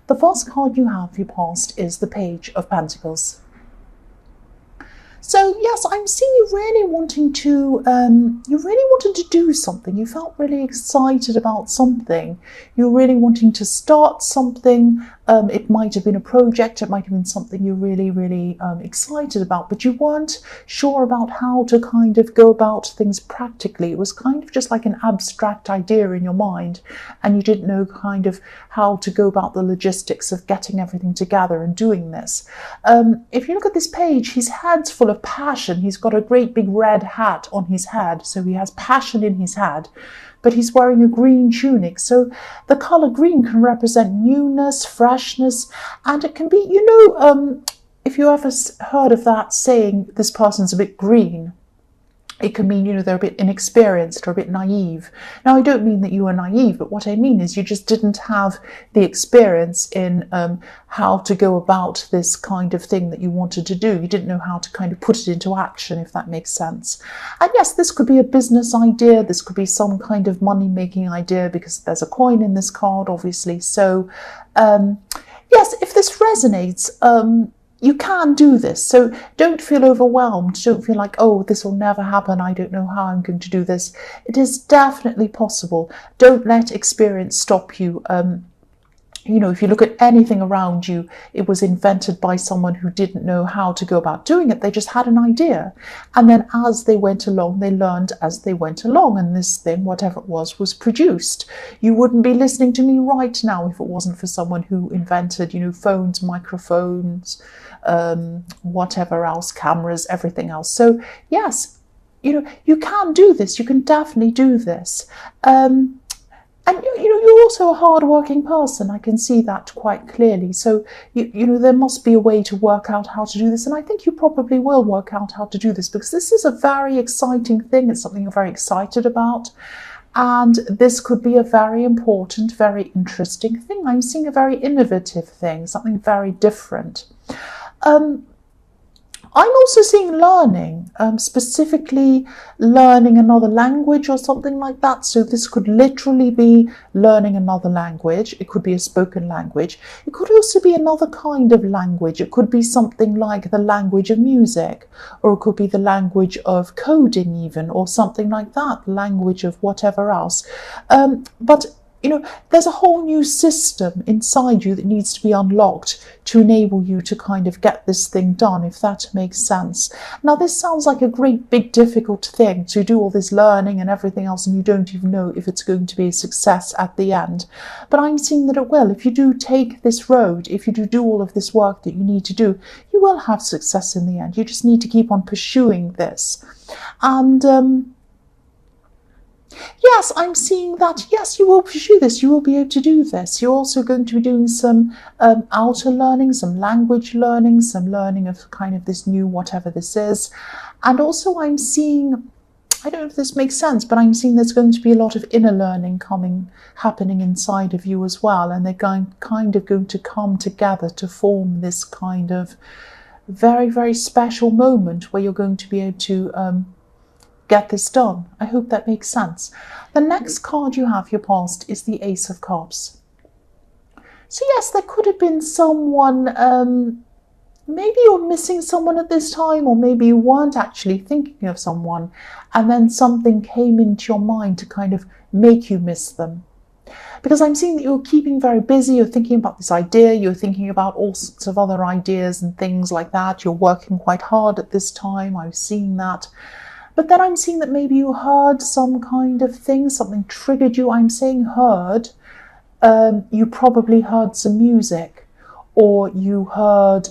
The first card you have for your past is the Page of Pentacles. So yes, I'm seeing you really wanting to, do something. You felt really excited about something. You're really wanting to start something. It might have been a project. It might have been something you're really, really excited about, but you weren't sure about how to kind of go about things practically. It was kind of just like an abstract idea in your mind, and you didn't know kind of how to go about the logistics of getting everything together and doing this. If you look at this page, his head's full of passion. He's got a great big red hat on his head, so he has passion in his head, but he's wearing a green tunic. So the color green can represent newness, freshness, and it can be, if you ever heard of that saying, this person's a bit green, it can mean, they're a bit inexperienced or a bit naive. Now, I don't mean that you are naive, but what I mean is you just didn't have the experience in how to go about this kind of thing that you wanted to do. You didn't know how to kind of put it into action, if that makes sense. And yes, this could be a business idea. This could be some kind of money-making idea, because there's a coin in this card, obviously. So, yes, if this resonates, you can do this. So don't feel overwhelmed. Don't feel like, oh, this will never happen. I don't know how I'm going to do this. It is definitely possible. Don't let experience stop you. If you look at anything around you, it was invented by someone who didn't know how to go about doing it. They just had an idea. And then as they went along, they learned as they went along. And this thing, whatever it was produced. You wouldn't be listening to me right now if it wasn't for someone who invented, phones, microphones, whatever else, cameras, everything else. So yes, you can do this. You can definitely do this. And you're also a hard-working person. I can see that quite clearly. So there must be a way to work out how to do this, and I think you probably will work out how to do this, because this is a very exciting thing. It's something you're very excited about, and this could be a very important, very interesting thing. I'm seeing a very innovative thing, something very different. I'm also seeing learning, specifically learning another language or something like that. So this could literally be learning another language. It could be a spoken language. It could also be another kind of language. It could be something like the language of music, or it could be the language of coding even, or something like that, language of whatever else. But there's a whole new system inside you that needs to be unlocked to enable you to kind of get this thing done, if that makes sense. Now, this sounds like a great big difficult thing to do, all this learning and everything else, and you don't even know if it's going to be a success at the end. But I'm seeing that it will. If you do take this road, if you do all of this work that you need to do, you will have success in the end. You just need to keep on pursuing this. And yes, I'm seeing that, yes, you will pursue this. You will be able to do this. You're also going to be doing some outer learning, some language learning, some learning of kind of this new whatever this is. And also I'm seeing, I don't know if this makes sense, but I'm seeing there's going to be a lot of inner learning happening inside of you as well. And they're going to come together to form this kind of very, very special moment where you're going to be able to get this done. I hope that makes sense. The next card you have, your past, is the Ace of Cups. So yes, there could have been someone, maybe you're missing someone at this time, or maybe you weren't actually thinking of someone, and then something came into your mind to kind of make you miss them. Because I'm seeing that you're keeping very busy, you're thinking about this idea, you're thinking about all sorts of other ideas and things like that. You're working quite hard at this time, I'm seeing that. But then I'm seeing that maybe you heard some kind of thing, something triggered you. I'm saying heard. You probably heard some music, or you heard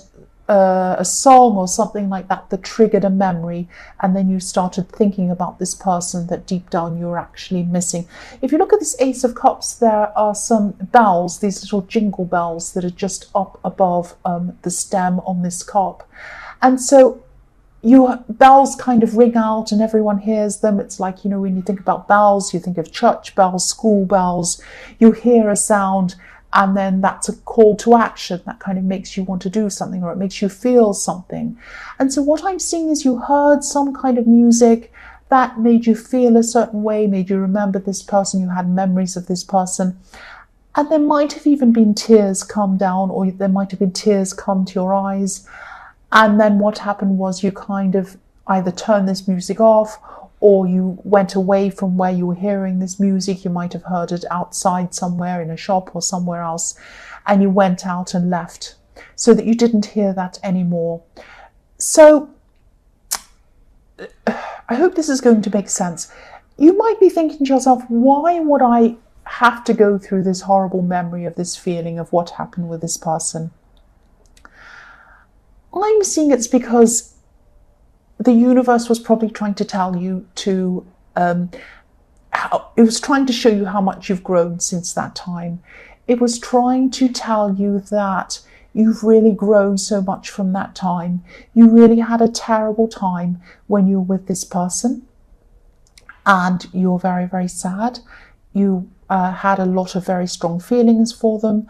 a song or something like that that triggered a memory, and then you started thinking about this person that deep down you're actually missing. If you look at this Ace of Cups, there are some bells, these little jingle bells that are just up above the stem on this cup. And so your bells kind of ring out and everyone hears them. It's like, when you think about bells, you think of church bells, school bells. You hear a sound, and then that's a call to action that kind of makes you want to do something, or it makes you feel something. And so what I'm seeing is you heard some kind of music that made you feel a certain way, made you remember this person, you had memories of this person. And there might have even been tears come down, or there might have been tears come to your eyes. And then what happened was you kind of either turned this music off, or you went away from where you were hearing this music. You might have heard it outside somewhere in a shop or somewhere else, and you went out and left so that you didn't hear that anymore. So I hope this is going to make sense. You might be thinking to yourself, why would I have to go through this horrible memory of this feeling of what happened with this person? I'm seeing it's because the universe was probably trying to tell you to, it was trying to show you how much you've grown since that time. It was trying to tell you that you've really grown so much from that time. You really had a terrible time when you were with this person, and you're very, very sad. You had a lot of very strong feelings for them,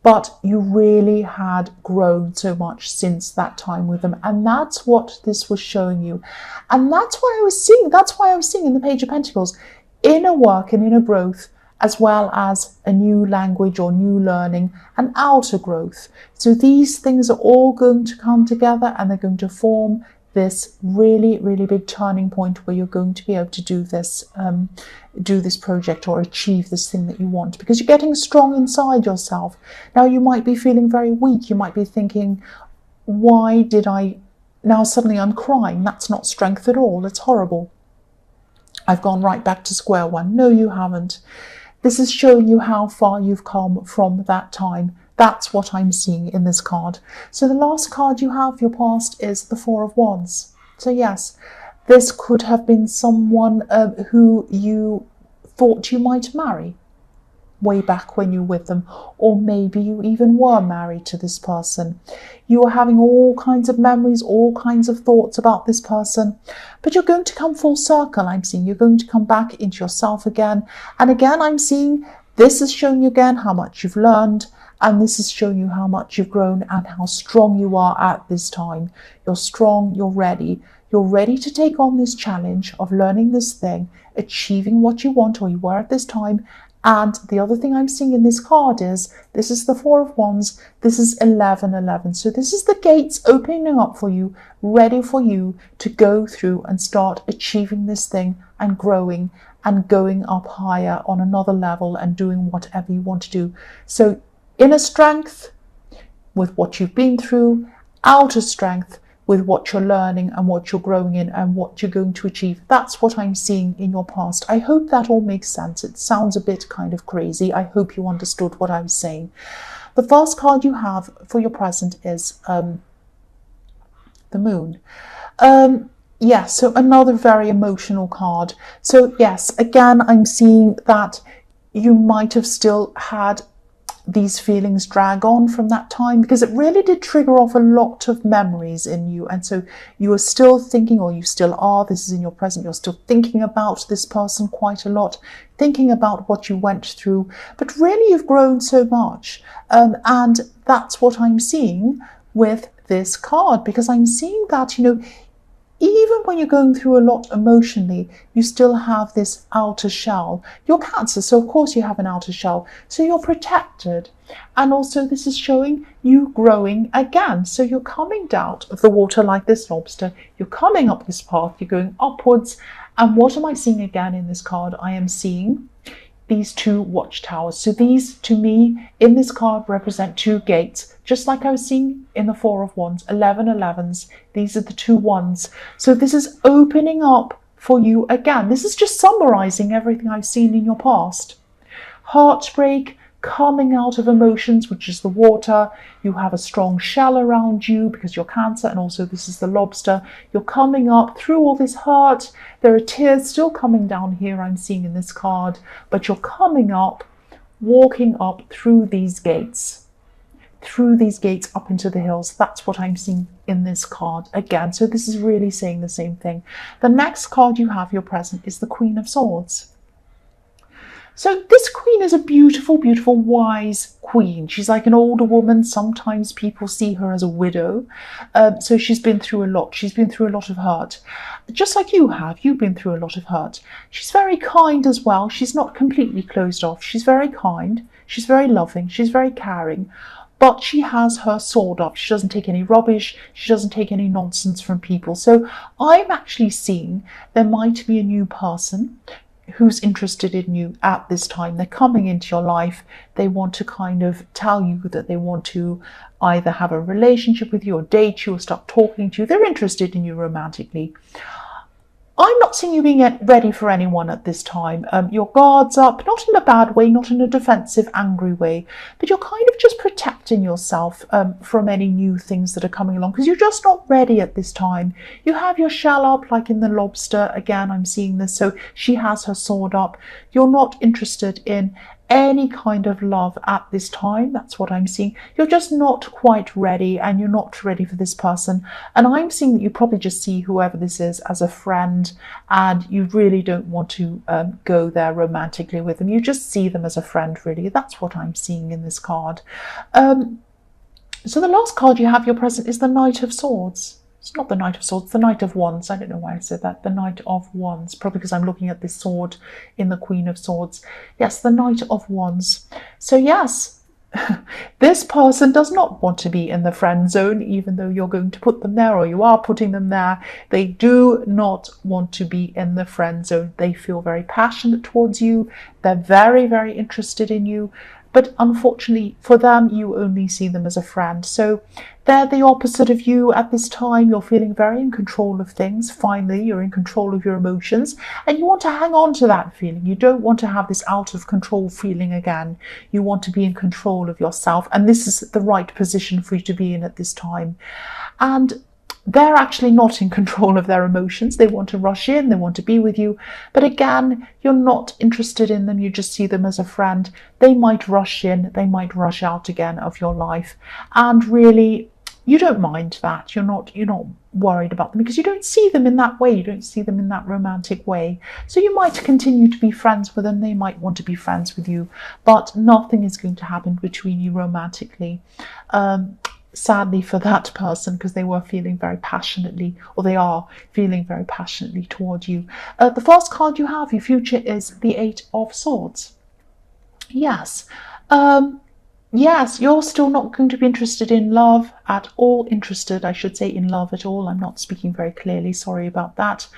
but you really had grown so much since that time with them. And that's what this was showing you. And that's why I was seeing in the Page of Pentacles, inner work and inner growth, as well as a new language or new learning and outer growth. So these things are all going to come together, and they're going to form this really, really big turning point where you're going to be able to do this project or achieve this thing that you want, because you're getting strong inside yourself. Now, you might be feeling very weak. You might be thinking, why did I, now suddenly I'm crying. That's not strength at all. It's horrible. I've gone right back to square one. No, you haven't. This is showing you how far you've come from that time. That's what I'm seeing in this card. So the last card you have, your past, is the Four of Wands. So yes, this could have been someone who you thought you might marry way back when you were with them, or maybe you even were married to this person. You are having all kinds of memories, all kinds of thoughts about this person, but you're going to come full circle. I'm seeing you're going to come back into yourself again. And again, I'm seeing this is showing you again how much you've learned, and this is showing you how much you've grown and how strong you are at this time. You're strong, you're ready. You're ready to take on this challenge of learning this thing, achieving what you want or you were at this time. And the other thing I'm seeing in this card is, this is the Four of Wands, this is 1111. So this is the gates opening up for you, ready for you to go through and start achieving this thing and growing and going up higher on another level and doing whatever you want to do. So inner strength with what you've been through, outer strength with what you're learning and what you're growing in and what you're going to achieve. That's what I'm seeing in your past. I hope that all makes sense. It sounds a bit kind of crazy. I hope you understood what I was saying. The first card you have for your present is the Moon. Yes, so another very emotional card. So yes, again, I'm seeing that you might have still had these feelings drag on from that time, because it really did trigger off a lot of memories in you. And so you are still thinking, or you still are, this is in your present, you're still thinking about this person quite a lot, thinking about what you went through, but really you've grown so much. And that's what I'm seeing with this card, because I'm seeing that, you know, even when you're going through a lot emotionally, you still have this outer shell. You're Cancer, so of course you have an outer shell. So you're protected. And also this is showing you growing again. So you're coming out of the water like this lobster. You're coming up this path. You're going upwards. And what am I seeing again in this card? I am seeing these two watchtowers. So these, to me, in this card represent two gates, just like I was seeing in the Four of Wands, 1111s. These are the two ones. So this is opening up for you again. This is just summarizing everything I've seen in your past. Heartbreak, coming out of emotions, which is the water. You have a strong shell around you because you're Cancer, and also this is the lobster. You're coming up through all this hurt. There are tears still coming down here, I'm seeing in this card, but you're coming up, walking up through these gates up into the hills. That's what I'm seeing in this card again. So this is really saying the same thing. The next card you have, your present, is the Queen of Swords. So this queen is a beautiful, beautiful, wise queen. She's like an older woman. Sometimes people see her as a widow. So she's been through a lot. She's been through a lot of hurt. Just like you have. You've been through a lot of hurt. She's very kind as well. She's not completely closed off. She's very kind. She's very loving. She's very caring. But she has her sword up. She doesn't take any rubbish. She doesn't take any nonsense from people. So I'm actually seeing there might be a new person who's interested in you at this time. They're coming into your life. They want to kind of tell you that they want to either have a relationship with you or date you or start talking to you. They're interested in you romantically. I'm not seeing you being ready for anyone at this time. Your guard's up, not in a bad way, not in a defensive, angry way, but you're kind of just protecting yourself from any new things that are coming along because you're just not ready at this time. You have your shell up like in the lobster. Again, I'm seeing this. So she has her sword up. You're not interested in any kind of love at this time. That's what I'm seeing. You're just not quite ready, and you're not ready for this person. And I'm seeing that you probably just see whoever this is as a friend, and you really don't want to go there romantically with them. You just see them as a friend, really. That's what I'm seeing in this card. So the last card you have, your present, is the Knight of Swords. It's not the Knight of Swords, the Knight of Wands. I don't know why I said that. The Knight of Wands, probably because I'm looking at this sword in the Queen of Swords. Yes, the Knight of Wands. So yes, this person does not want to be in the friend zone, even though you're going to put them there, or you are putting them there. They do not want to be in the friend zone. They feel very passionate towards you. They're very, very interested in you. But unfortunately for them, you only see them as a friend. So they're the opposite of you at this time. You're feeling very in control of things. Finally, you're in control of your emotions, and you want to hang on to that feeling. You don't want to have this out of control feeling again. You want to be in control of yourself, and this is the right position for you to be in at this time. And they're actually not in control of their emotions. They want to rush in, they want to be with you. But again, you're not interested in them. You just see them as a friend. They might rush in, they might rush out again of your life. And really, you don't mind that. You're not worried about them because you don't see them in that way. You don't see them in that romantic way. So you might continue to be friends with them. They might want to be friends with you, but nothing is going to happen between you romantically. Sadly for that person, because they were feeling very passionately, or they are feeling very passionately toward you. The first card you have, your future, is the Eight of Swords. Yes. Yes, you're still not going to be interested in love at all. Interested, I should say, in love at all. I'm not speaking very clearly. Sorry about that.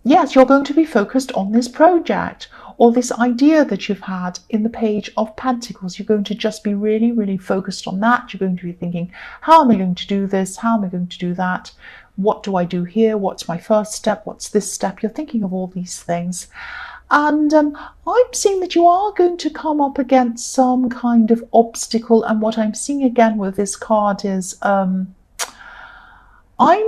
Yes, you're going to be focused on this project or this idea that you've had in the Page of Pentacles. You're going to just be really, really focused on that. You're going to be thinking, how am I going to do this? How am I going to do that? What do I do here? What's my first step? What's this step? You're thinking of all these things. And I'm seeing that you are going to come up against some kind of obstacle. And what I'm seeing again with this card is I'm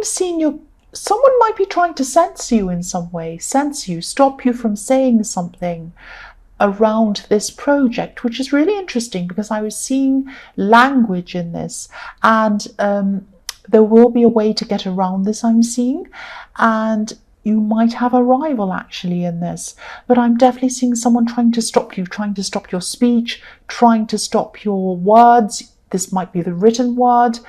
seeing someone might be trying to censor you in some way, stop you from saying something around this project, which is really interesting because I was seeing language in this, and there will be a way to get around this, I'm seeing, and you might have a rival actually in this, but I'm definitely seeing someone trying to stop you, trying to stop your speech, trying to stop your words. This might be the written word.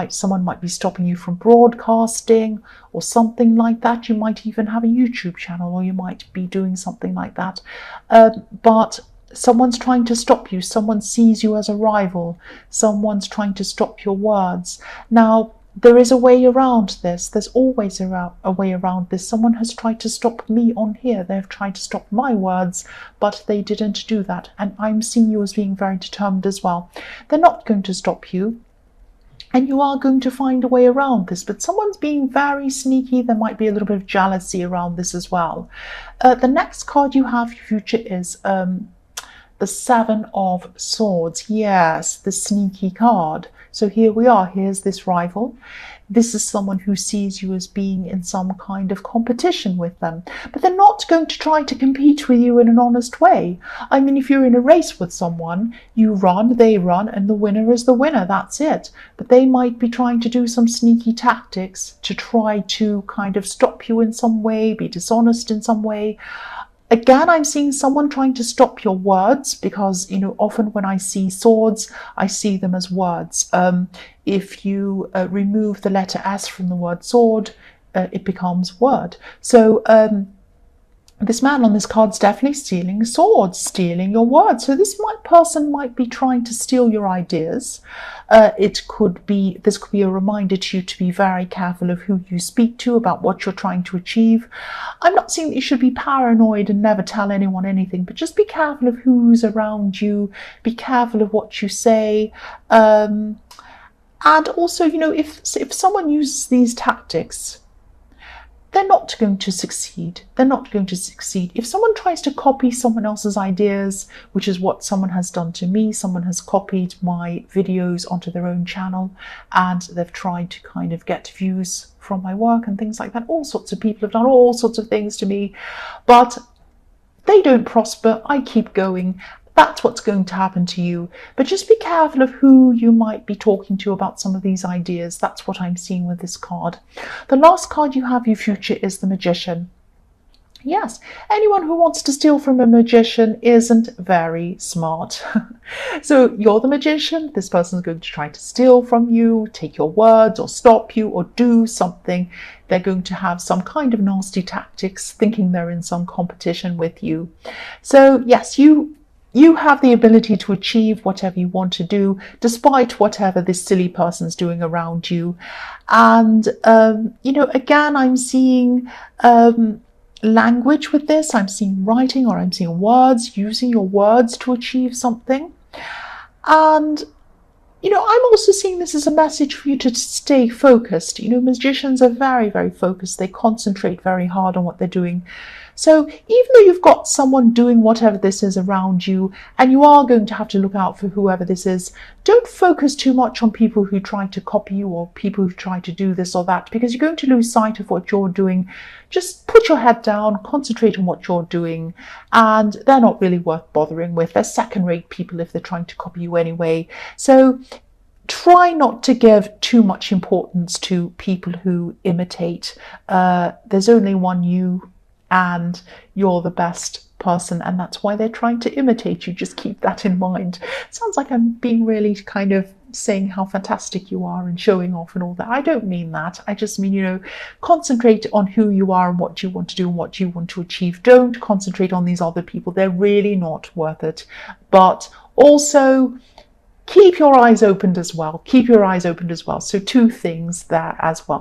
Someone might be stopping you from broadcasting or something like that. You might even have a YouTube channel, or you might be doing something like that. But someone's trying to stop you. Someone sees you as a rival. Someone's trying to stop your words. Now, there is a way around this. There's always a way around this. Someone has tried to stop me on here. They've tried to stop my words, but they didn't do that. And I'm seeing you as being very determined as well. They're not going to stop you, and you are going to find a way around this. But someone's being very sneaky. There might be a little bit of jealousy around this as well. The next card you have, your future, is the Seven of Swords. Yes, the sneaky card. So here we are. Here's this rival. This is someone who sees you as being in some kind of competition with them. But they're not going to try to compete with you in an honest way. I mean, if you're in a race with someone, you run, they run, and the winner is the winner. That's it. But they might be trying to do some sneaky tactics to try to kind of stop you in some way, be dishonest in some way. Again, I'm seeing someone trying to stop your words because, often when I see swords, I see them as words. If you remove the letter S from the word sword, it becomes word. So this man on this card's definitely stealing swords, stealing your words. So person might be trying to steal your ideas. This could be a reminder to you to be very careful of who you speak to about what you're trying to achieve. I'm not saying that you should be paranoid and never tell anyone anything, but just be careful of who's around you. Be careful of what you say. And also, if someone uses these tactics, they're not going to succeed. They're not going to succeed. If someone tries to copy someone else's ideas, which is what someone has done to me, someone has copied my videos onto their own channel and they've tried to kind of get views from my work and things like that. All sorts of people have done all sorts of things to me, but they don't prosper. I keep going. That's what's going to happen to you. But just be careful of who you might be talking to about some of these ideas. That's what I'm seeing with this card. The last card you have, your future, is the Magician. Yes, anyone who wants to steal from a magician isn't very smart. So you're the magician. This person's going to try to steal from you, take your words, or stop you, or do something. They're going to have some kind of nasty tactics, thinking they're in some competition with you. So yes, you have the ability to achieve whatever you want to do, despite whatever this silly person's doing around you. And, again, I'm seeing language with this. I'm seeing writing, or I'm seeing words, using your words to achieve something. And, I'm also seeing this as a message for you to stay focused. Magicians are very, very focused. They concentrate very hard on what they're doing. So even though you've got someone doing whatever this is around you, and you are going to have to look out for whoever this is, don't focus too much on people who try to copy you or people who try to do this or that, because you're going to lose sight of what you're doing. Just put your head down, concentrate on what you're doing, and they're not really worth bothering with. They're second-rate people if they're trying to copy you anyway. So try not to give too much importance to people who imitate. There's only one you, and you're the best person, and that's why they're trying to imitate you. Just keep that in mind. It sounds like I'm being really kind of saying how fantastic you are and showing off and all that. I don't mean that. I just mean, concentrate on who you are and what you want to do and what you want to achieve. Don't concentrate on these other people. They're really not worth it. But also, keep your eyes opened as well. Keep your eyes opened as well. So 2 things there as well.